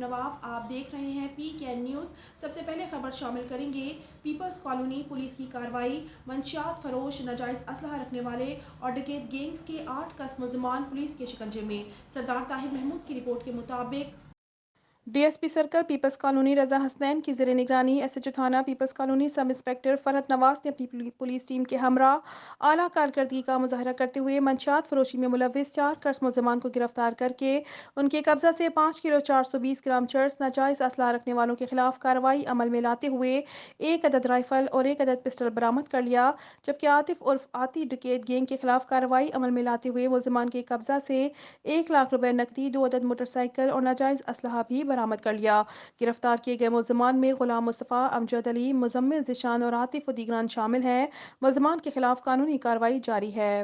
नवाब। आप देख रहे हैं PKN न्यूज़। सबसे पहले खबर शामिल करेंगे पीपल्स कॉलोनी पुलिस की कार्रवाई। मंशियात फरोश, नाजायज असलहा रखने वाले और डकैत गैंग्स के 8 कस मुल्ज़िमान पुलिस के शिकंजे में। सरदार ताहिर महमूद की रिपोर्ट के मुताबिक DSP circle Peoples Colony Raza Hasnain की ज़ेर निगरानी एसएचओ थाना Peoples Colony sub inspector Farhat Nawaz ने अपनी पुलिस टीम के हमरा आला कारकर्दगी का मुजाहरा करते हुए मंशियात फरोशी में मुलविस 4 कर्स मुल्ज़िमान को गिरफ्तार करके उनके कब्जा से 5 किलो 420 ग्राम चर्स नाजायज़ असलहा रखने वालों के खिलाफ कार्रवाई अमल में लाते हुए 1 अदद राइफल और 1 अदद पिस्टल बरामद कर लिया। जबकि आतिफ उर्फ आती डकैत गैंग के खिलाफ कार्रवाई अमल में लाते हुए मुल्ज़िमान के कब्जा से 1 लाख रुपए नकदी, 2 अदद मोटरसाइकिल और नाजायज़ असलहा भी बरामद कर लिया। गिरफ्तार किए गए मुल्ज़िमान में गुलाम मुस्तफ़ा, अमजद अली, मुजम्मिल ज़िशान और आतिफ दीगरान शामिल हैं। मुल्ज़िमान के खिलाफ कानूनी कार्रवाई जारी है।